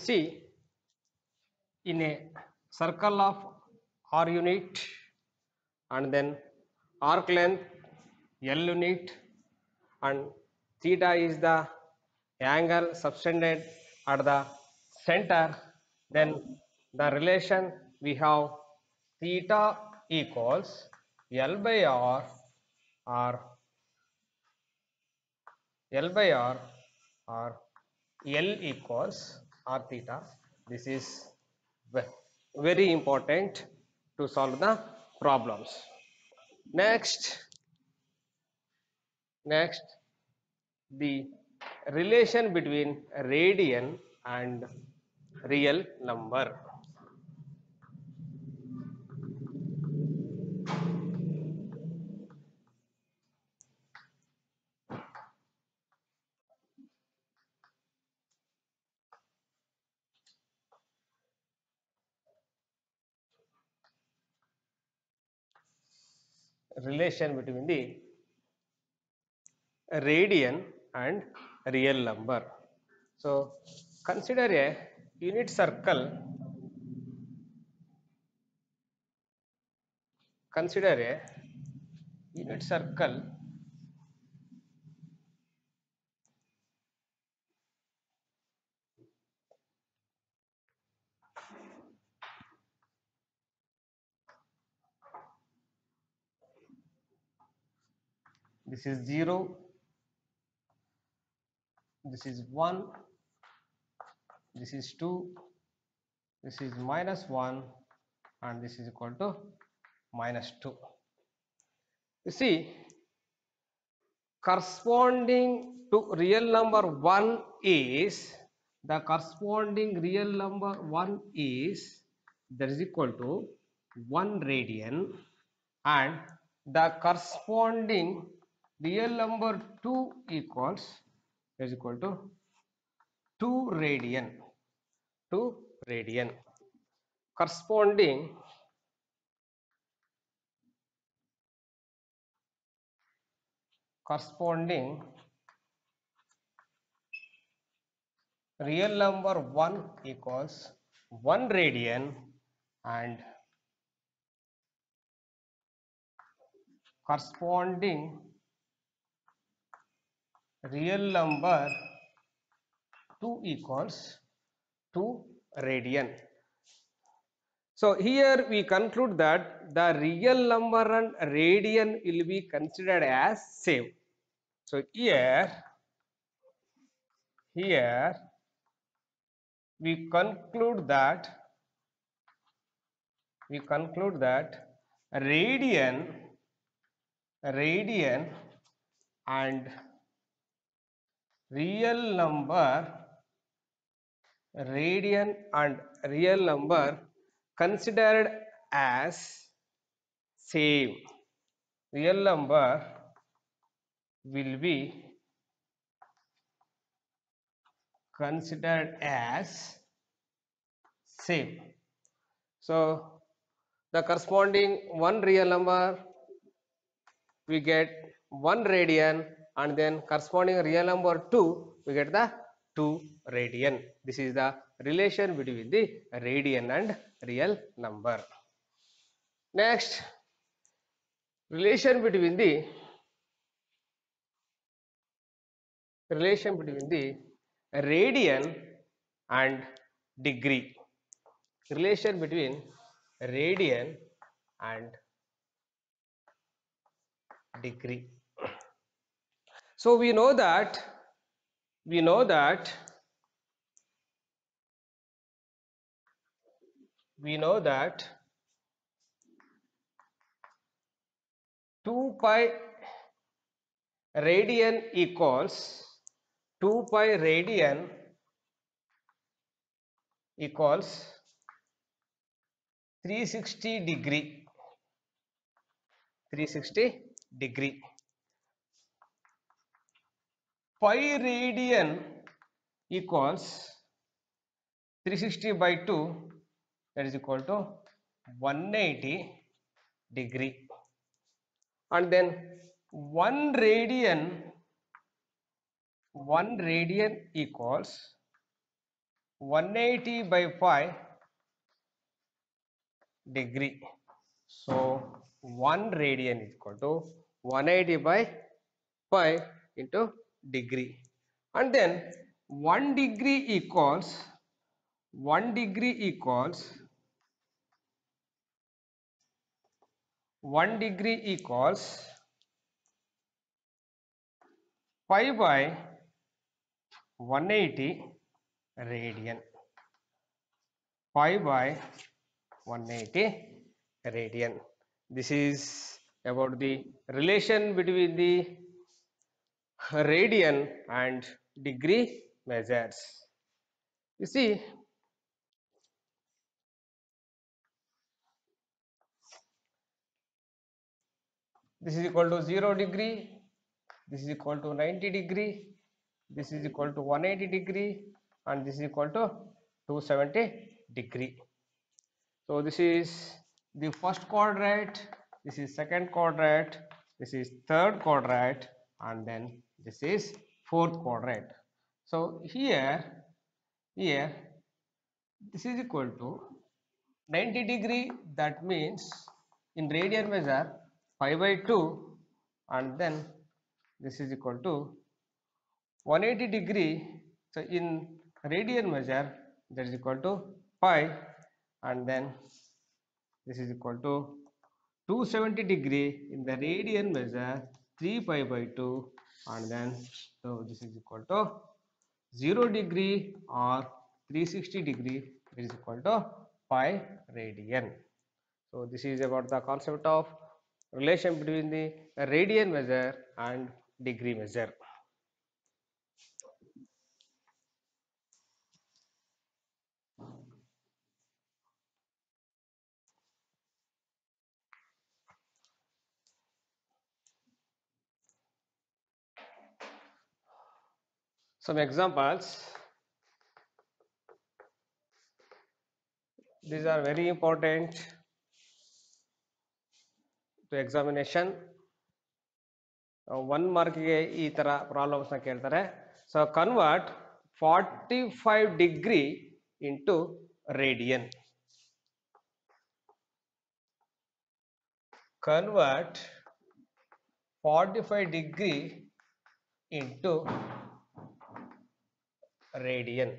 see, in a circle of r unit and then arc length l unit and theta is the angle subtended at the center, then the relation we have theta equals L by R or L by R or L equals R theta. This is very important to solve the problems. Next, the relation between radian and real number. Relation between the radian and real number. So consider a unit circle. Consider a unit circle this is 0, this is 1, this is 2, this is -1 and this is equal to -2. You see, corresponding to real number 1 is the corresponding real number 1 is that is equal to 1 radian, and the corresponding real number 2 equals is equal to 2 radian. 2 radian corresponding real number 1 equals 1 radian and corresponding real number 2 equals 2 radian. So here we conclude that the real number and radian will be considered as same. So here we conclude that radian and real number considered as same. Real number will be considered as same. So the corresponding one real number we get 1 radian, and then corresponding real number 2 we get the 2 radian. This is the relation between the radian and real number. Next, relation between the radian and degree. Relation between radian and degree. So we know that 2 pi radian equals 360 degree. Pi radian equals 360 by 2, that is equal to 180 degree, and then 1 radian equals 180 by pi degree. So 1 radian is equal to 180 by pi into degree, and then 1 degree equals 1 degree equals 1 degree equals pi by 180 radian. Pi by 180 radian. This is about the relation between the radian and degree measures. You see, this is equal to 0 degree, this is equal to 90 degree, this is equal to 180 degree, and this is equal to 270 degree. So this is the first quadrant, this is second quadrant, this is third quadrant, and then this is fourth quadrant. So here this is equal to 90 degree, that means in radian measure pi by 2, and then this is equal to 180 degree. So in radian measure that is equal to pi, and then this is equal to 270 degree in the radian measure 3 pi by 2, and then so this is equal to 0 degree or 360 degree, it is equal to pi radian. So this is about the concept of relation between the radian measure and degree measure. Some examples. These are very important to examination. 1 mark ಗೆ ಈ ತರ problems ನ ಕೇಳ್ತಾರೆ. So convert 45 degree into radian. Convert 45 degree into radian.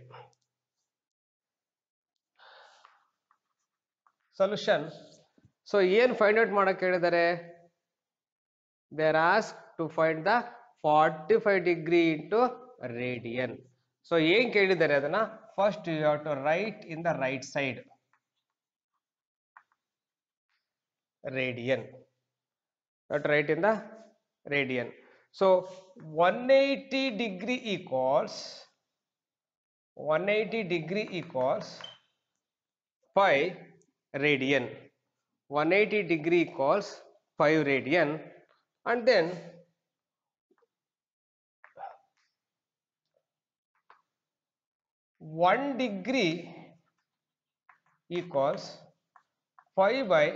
Solution. So ಏನು find out ಮಾಡಕ್ಕೆ ಹೇಳಿದ್ದಾರೆ? They are asked to find the 45 degree into radian. So ಏನು ಕೇಳಿದ್ದಾರೆ ಅದನ್ನ? First you have to write in the right side radian. You have to write in the radian. So 180 degree equals 180 degree equals 5 radian. 180 degree equals 5 radian, and then one degree equals 5 by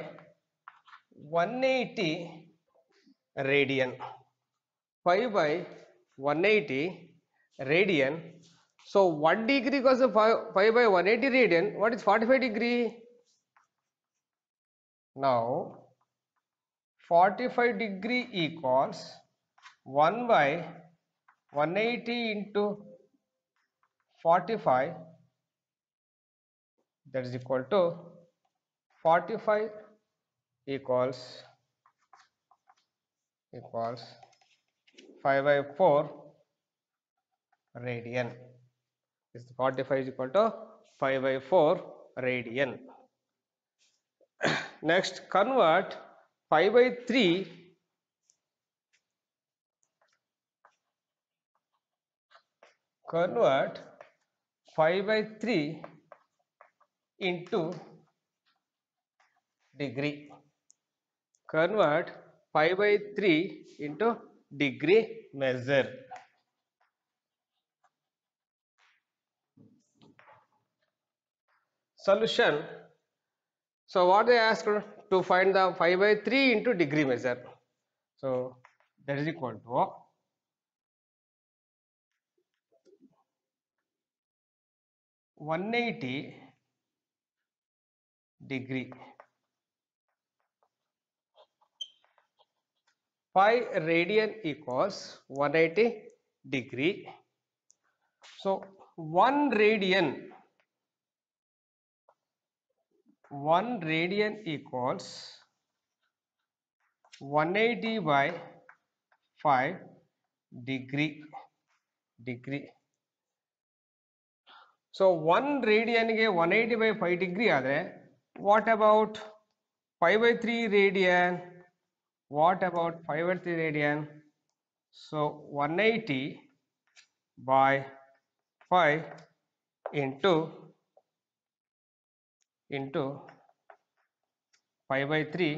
180 radian. 5 by 180 radian. So 1 degree equals 5 by 180 radian. What is 45 degree? Now 45 degree equals 1 by 180 into 45, that is equal to 45 equals 5 by 4 radian. This 45 is equal to 5 by 4 radian. Next, convert 5 by 3 into degree. Convert 5 by 3 into degree measure. Solution. So what they asked to find the 5 by 3 into degree measure. So that is equal to 1 180 degree. Pi radian equals 180 degree. So 1 radian equals 180 by 5 degree. So 1 radian ಗೆ 180 by 5 degree ಆದರೆ what about 5 by 3 radian? What about 5 by 3 radian? So 180 by 5 into 5 by 3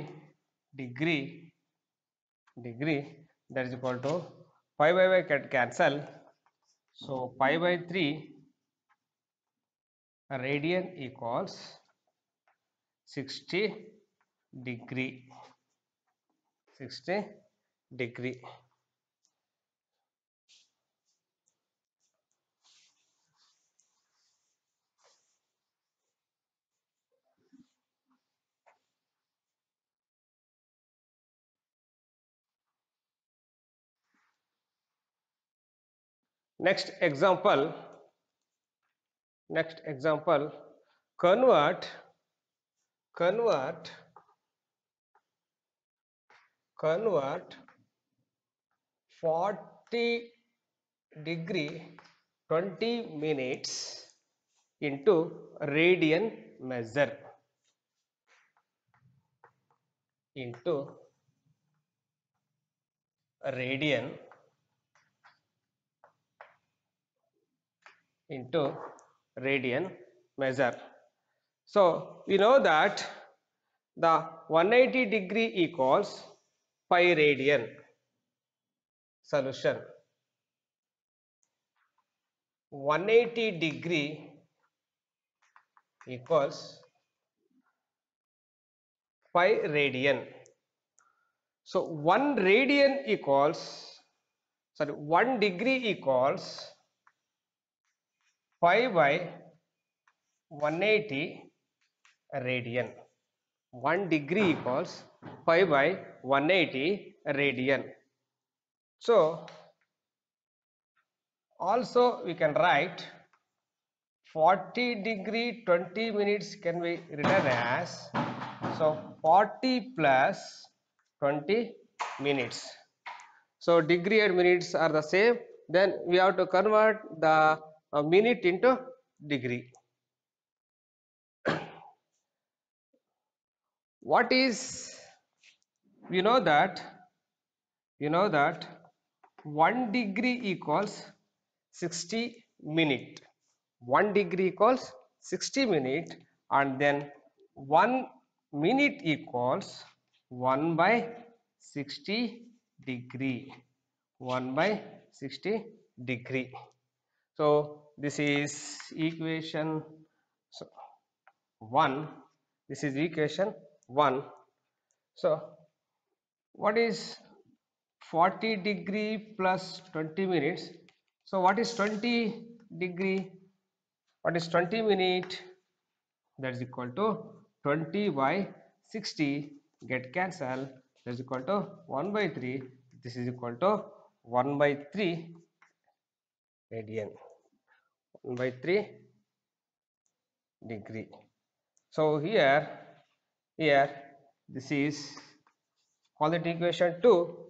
degree, that is equal to 5 by 5 can cancel. So 5 by 3 radian equals 60 degree. Next example, convert 40 degree 20 minutes into radian measure into radian measure. So we know that the 180 degree equals pi radian. Solution 180 degree equals pi radian. So 1 radian equals 1 degree equals pi by 180 radian. 1 degree equals pi by 180 radian. So also we can write 40 degree 20 minutes can be written as, so 40 plus 20 minutes. So degree and minutes are the same, then we have to convert the minute into degree. What is, we know that 1 degree equals 60 minute. 1 degree equals 60 minute, and then 1 minute equals 1 by 60 degree. 1 by 60 degree. So this is equation 1. This is equation 1. So what is 40 degree plus 20 minutes? So what is 20 degree? What is 20 minute? That is equal to 20 by 60, get cancel, that is equal to 1 by 3. This is equal to 1 by 3 radian, 1 by 3 degree. So here this is, call it equation 2.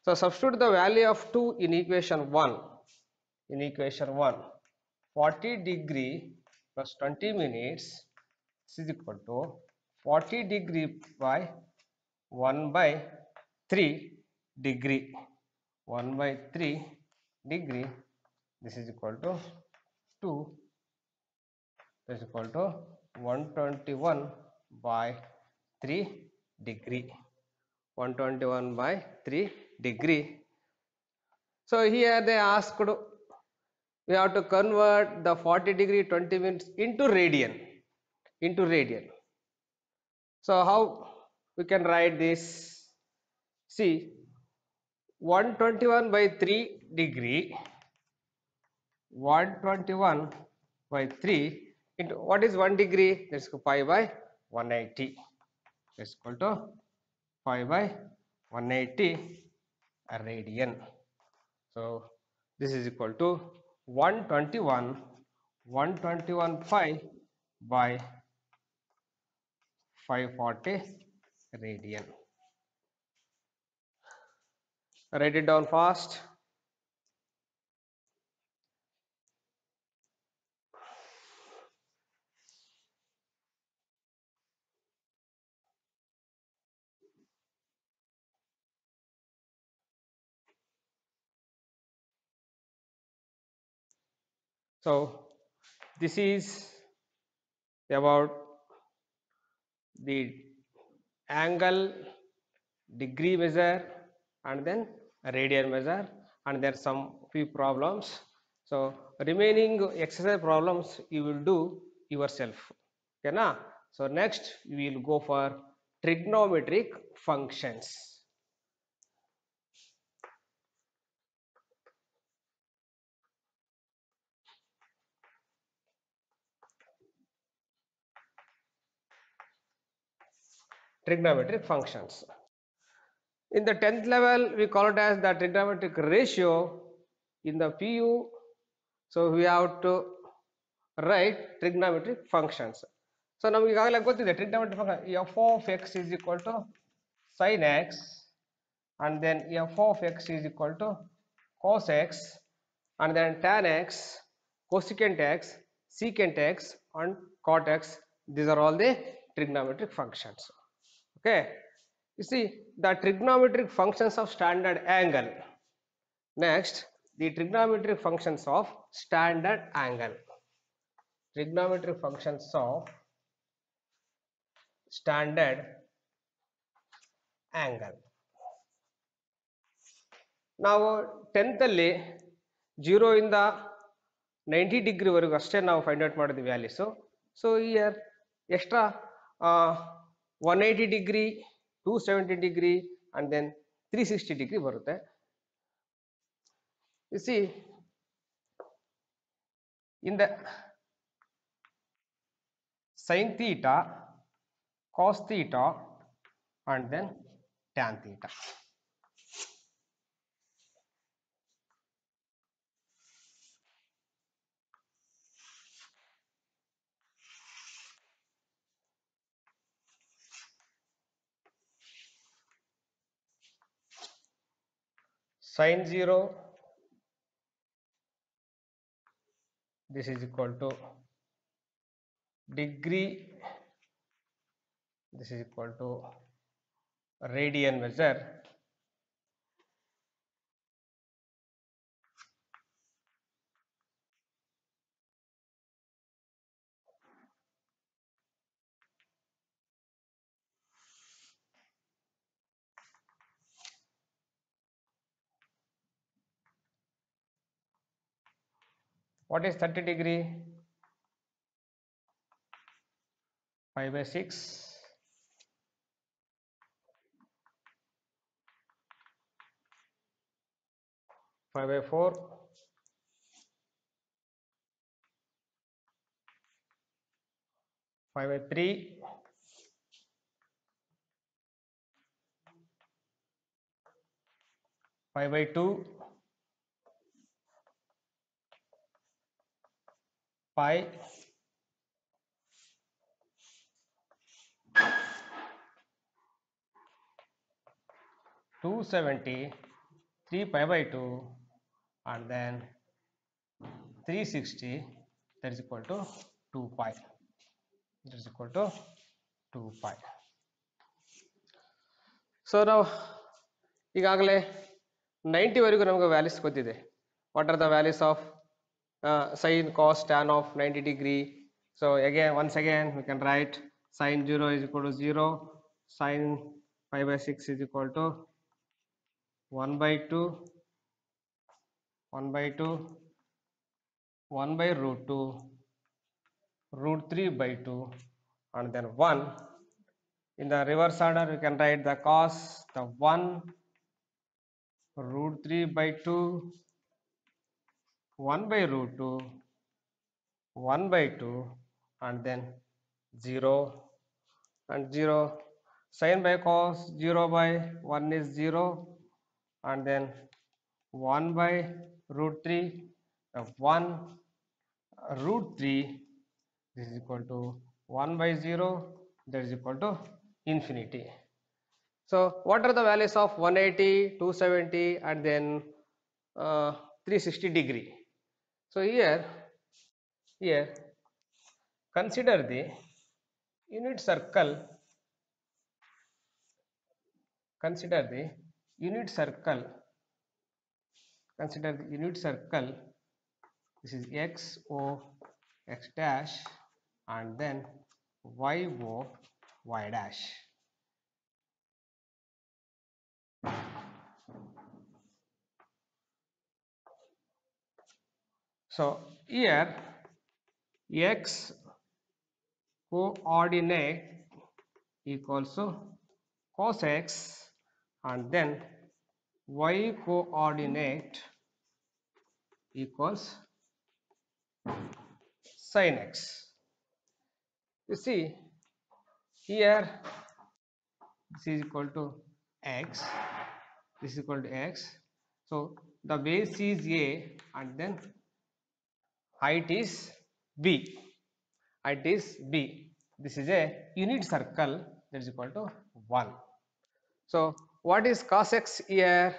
So substitute the value of 2 in equation 1. 40 degree plus 20 minutes is equal to 40 degree by 1 by 3 degree. 1 by 3 degree, this is equal to 2, that is equal to 121 by 3 degree. 121 by 3 degree. So here they asked, we have to convert the 40 degree 20 minutes into radian. So how we can write this? See, 121 by 3 degree 121 by 3 into what is 1 degree? That's pi by 180. Is equal to pi by 180 radian. So this is equal to 121 pi by 540 radian. Write it down fast. So this is about the angle, degree measure, and then radian measure, and there are some few problems. So remaining exercise problems you will do yourself. Okay na? So next we will go for trigonometric functions. Trigonometric functions. In the 10th level, we call it as the trigonometric ratio. In the PU, so we have to write trigonometric functions. So now we have the trigonometric function f of x is equal to sin x, and then f of x is equal to cos x, and then tan x, cosecant x, secant x, and cot x. These are all the trigonometric functions. Okay. You see the trigonometric functions of standard angle. Next, the trigonometric functions of standard angle. Trigonometric functions of standard angle. ನಾವು 10th ಅಲ್ಲಿ 0 ಇಂದ 90 degree ವರೆಗೂ ಅಷ್ಟೇ ನಾವು find out ಮಾಡಿದ್ವಿ values. So here extra 180 degree, 270 degree and then 360 degree ಬರುತ್ತೆ. You see in the sin theta, cos theta, and then tan theta. Sin 0, this is equal to degree, this is equal to radian measure. What is 30 degree? 5 by 6, 5 by 4, 5 by 3, 5 by 2, pi, 270, 3 pi by 2, and then 360, that is equal to 2 pi. That is equal to 2 pi. So now ಈಗಾಗಲೇ 90 ವರೆಗೂ ನಮಗೆ values ಗೊತ್ತಿದೆ. What are the values of sin, cos, tan of 90 degree? So again, once again we can write sin 0 is equal to 0, sin 5 by 6 is equal to 1 by 2, 1 by 2, 1 by root 2, root 3 by 2, and then 1. In the reverse order we can write the cos, the 1, root 3 by 2, 1 by root 2, 1 by 2, and then 0 and 0. Sin by cos 0 by 1 is 0, and then 1 by root 3, 1 root 3, this is equal to 1 by 0, that is equal to infinity. So what are the values of 180, 270, and then 360 degree? So here consider the unit circle, consider the unit circle, consider the unit circle. This is x o x dash, and then y o y dash. So here x coordinate equals to cos x, and then y coordinate equals sin x. You see here this is equal to x, this is equal to x. So the base is a, and then height is b, height is b. This is a unit circle, that is equal to 1. So what is cos x here?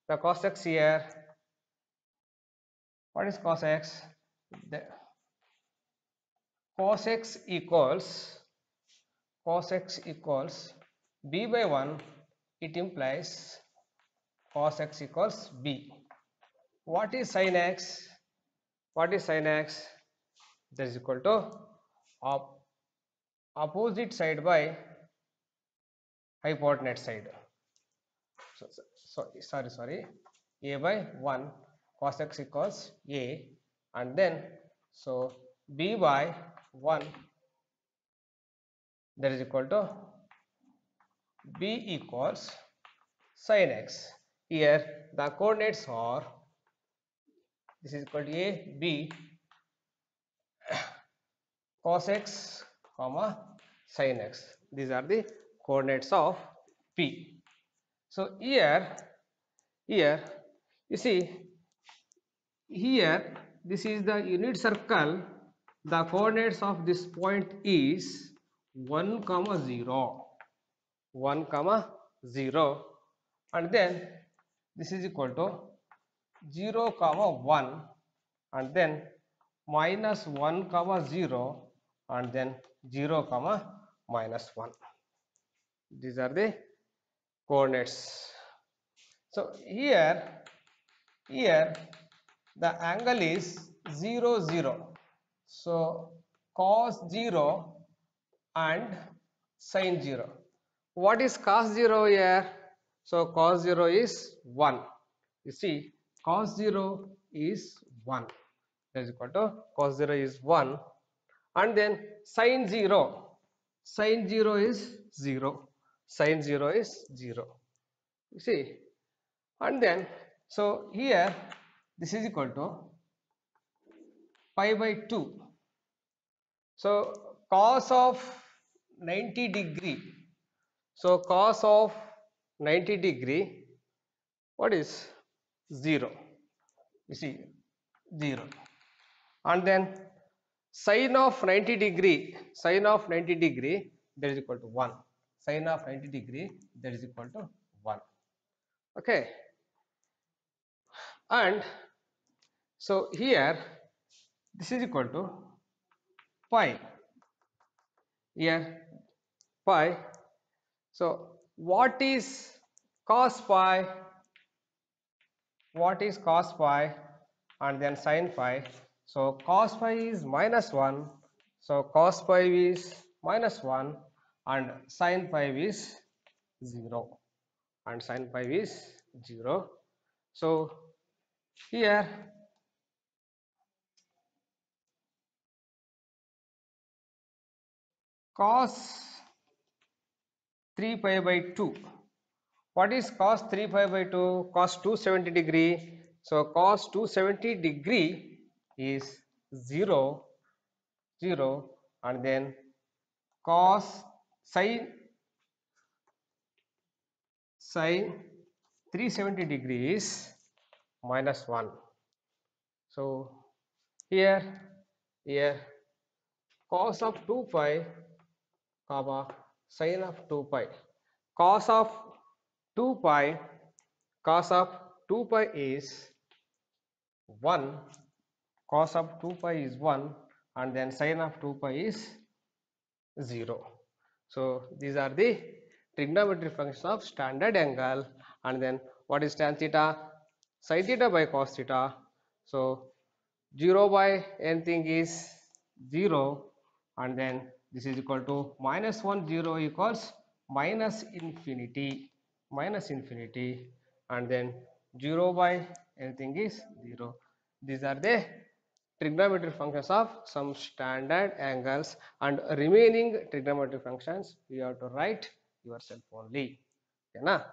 The cos x here, what is cos x? The cos x equals b by 1. It implies cos x equals b. What is sin x? What is sin x? That is equal to opposite side by hypotenuse side. Sorry, a by 1, cos x equals a, and then so b by 1, that is equal to b equals sin x. Here the coordinates are, this is equal to a, b, cos x comma sin x. These are the coordinates of p. So here you see, here this is the unit circle. The coordinates of this point is 1 comma 0, 1 comma 0, and then this is equal to 0 comma 1, and then minus 1 comma 0, and then 0 comma minus 1. These are the coordinates. So here the angle is 0 0. So cos 0 and sin 0. What is cos 0 here? So cos 0 is 1. You see, cos 0 is 1. That is equal to cos 0 is 1. And then sin 0. Sin 0 is 0. Sin 0 is 0. You see. And then, so here this is equal to pi by 2. So cos of 90 degree. So cos of 90 degree, what is 0? You see, 0. And then sin of 90 degree, that is equal to 1. Sin of 90 degree, that is equal to 1. Okay. And so here this is equal to pi. Here pi. So what is cos pi? What is cos pi? And then sin pi. So cos pi is minus 1. So cos pi is minus 1, and sin pi is 0. And sin pi is 0. So here cos 3 pi by 2. What is cos 3 pi by 2? Cos 270 degree. So cos 270 degree is 0, 0, and then cos sin 370 degree is -1. So here cos of 2 pi comma sin of 2 pi, cos of 2 pi cos of 2 pi is 1, cos of 2 pi is 1, and then sin of 2 pi is 0. So these are the trigonometric functions of standard angle. And then what is tan theta? Sin theta by cos theta. So 0 by anything is 0, and then this is equal to -1, 0 equals minus infinity, and then 0 by anything is 0. These are the trigonometric functions of some standard angles, and remaining trigonometric functions you have to write yourself only. Okay na?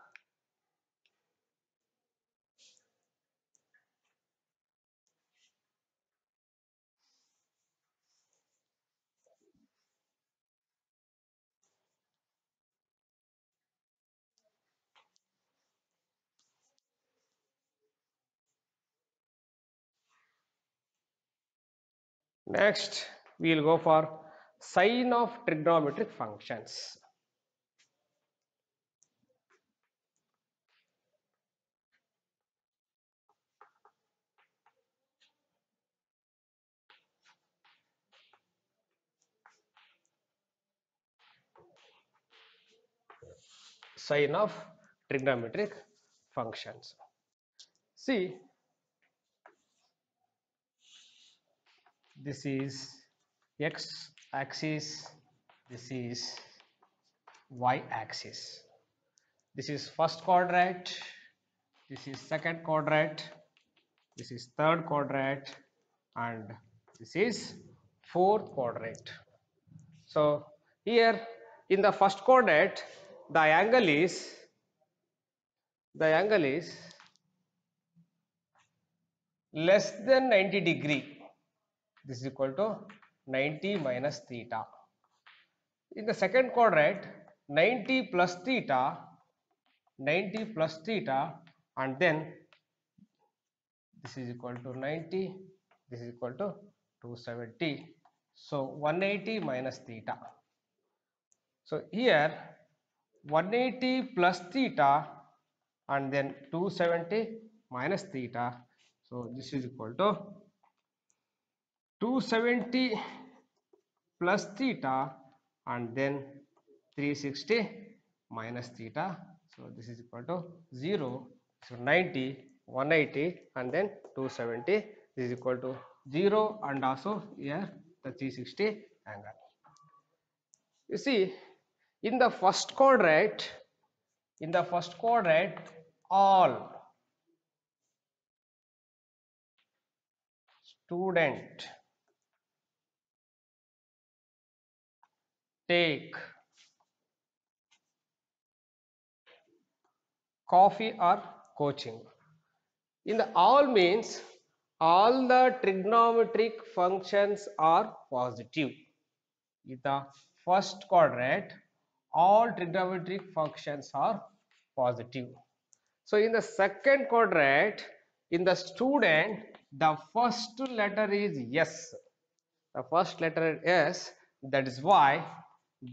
Next we will go for sign of trigonometric functions. Sign of trigonometric functions. See, this is x axis, this is y axis. This is first quadrant, this is second quadrant, this is third quadrant, and this is fourth quadrant. So here in the first quadrant the angle is less than 90 degree. This is equal to 90 minus theta. In the second quadrant 90 plus theta, and then this is equal to 90, this is equal to 270. So 180 minus theta. So here 180 plus theta and then 270 minus theta. So this is equal to 270 plus theta and then 360 minus theta. So this is equal to 0. So 90, 180 and then 270. This is equal to 0, and also here the 360 angle. You see, in the first quadrant, all student take coffee or coaching. In the all means all the trigonometric functions are positive. In the first quadrant all trigonometric functions are positive. So in the second quadrant, in the student, the first letter is S. The first letter is S. That is why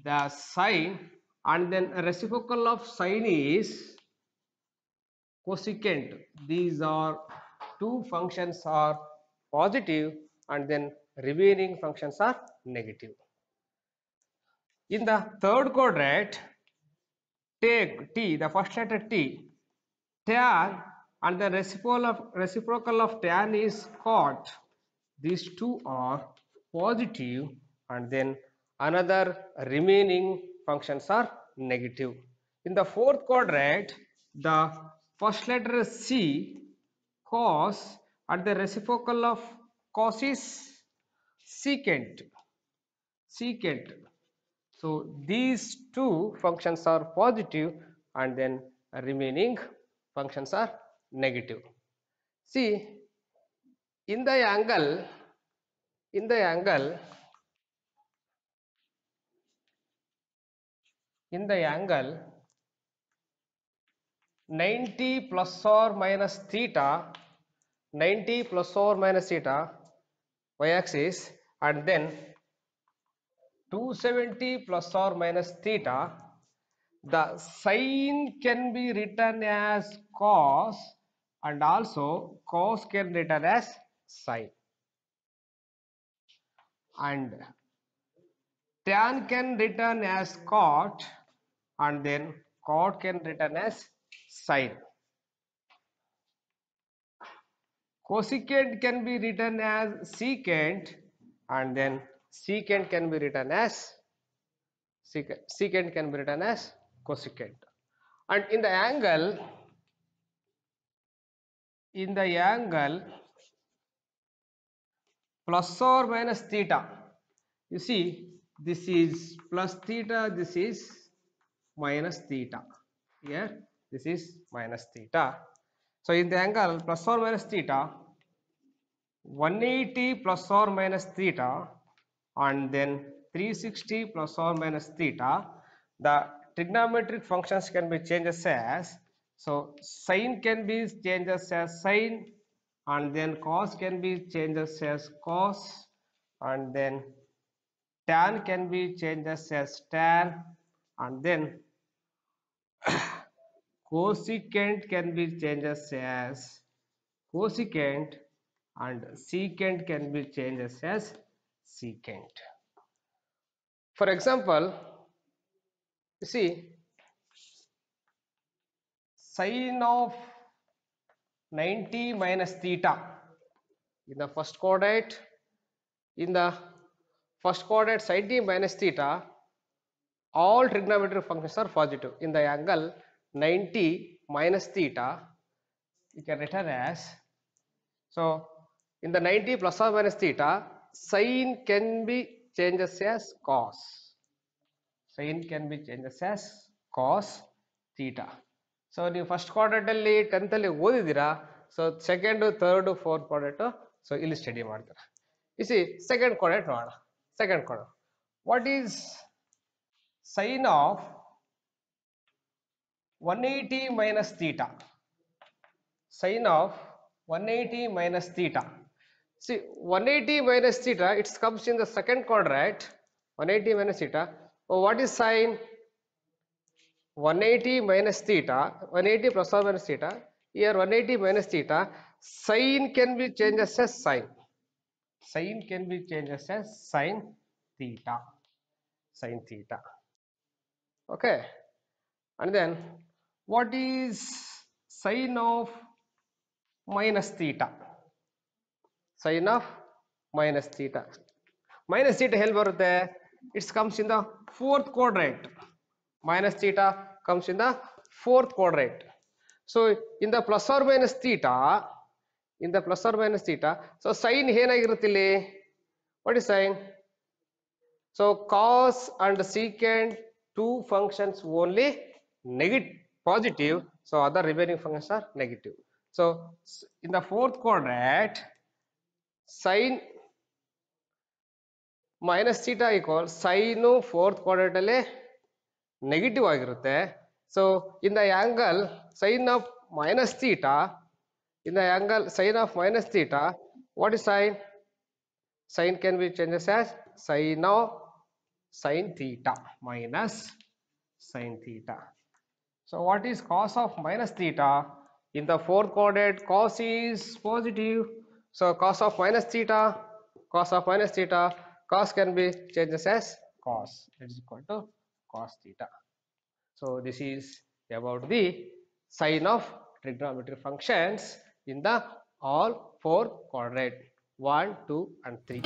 the sign and then reciprocal of sign is cosecant. These are two functions are positive and then remaining functions are negative. In the third quadrant, take T, the first letter T, tan, and the reciprocal of tan is cot. These two are positive, and then another remaining functions are negative. In the fourth quadrant, the first letter is C, cos, and the reciprocal of cos is secant. So these two functions are positive and then remaining functions are negative. See, in the angle 90 plus or minus theta, 90 plus or minus theta y-axis, and then 270 plus or minus theta, the sine can be written as cos, and also cos can be written as sine, and tan can written as cot, and then cot can written as sine. Cosecant can be written as secant, and then secant can be written as cosecant. And in the angle plus or minus theta, you see, this is plus theta, this is minus theta. Here this is minus theta. So in the angle plus or minus theta, 180 plus or minus theta, and then 360 plus or minus theta, the trigonometric functions can be changed as, so sine can be changed as sine, and then cos can be changed as cos, and then tan can be changed as tan, and then cosecant can be changed as cosecant, and secant can be changed as secant. For example, you see, sine of 90 minus theta in the first quadrant, sin t minus theta, all trigonometric functions are positive. In the angle 90 minus theta, you can written as, so in the 90 plus or minus theta, sine can be changed as cos. Sine can be changed as cos theta. So ನೀವು first quadrant ಅಲ್ಲಿ 10th ಅಲ್ಲಿ ಓದಿದ್ದೀರಾ. So second third fourth quadrant so ಇಲ್ಲಿ study ಮಾಡ್ತೀರಾ. ಇಸಿ second quadrant ನೋಡೋಣ. Second quadrant, what is sine of 180 minus theta? Sine of 180 minus theta. See, 180 minus theta, it comes in the second quadrant. 180 minus theta. Oh, what is sine? 180 minus theta, 180 plus or minus theta. Here 180 minus theta, sine can be changed as sine. Sine can be changed as sine theta. Sine theta. Okay. And then what is sine of minus theta? Sine of minus theta. Minus theta ಎಲ್ಲಿ ಬರುತ್ತೆ? It comes in the fourth quadrant. Minus theta comes in the fourth quadrant. So in the plus or minus theta, so sine ಏನಾಗಿರುತ್ತೆ ಇಲ್ಲಿ? What is sine? So cos and secant, two functions only negative, positive. So other remaining functions are negative. So in the fourth quadrant, sine minus theta equals sine fourth quadrant alle negative ಆಗಿರುತ್ತೆ. So in the angle sine of minus theta, what is sine? Sine can be changed as sine of sine theta minus sine theta. So what is cos of minus theta? In the fourth quadrant, cos is positive. So cos of minus theta, cos can be changed as cos. That is equal to cos theta. So this is about the sine of trigonometric functions in the all four quadrant 1, 2 and 3.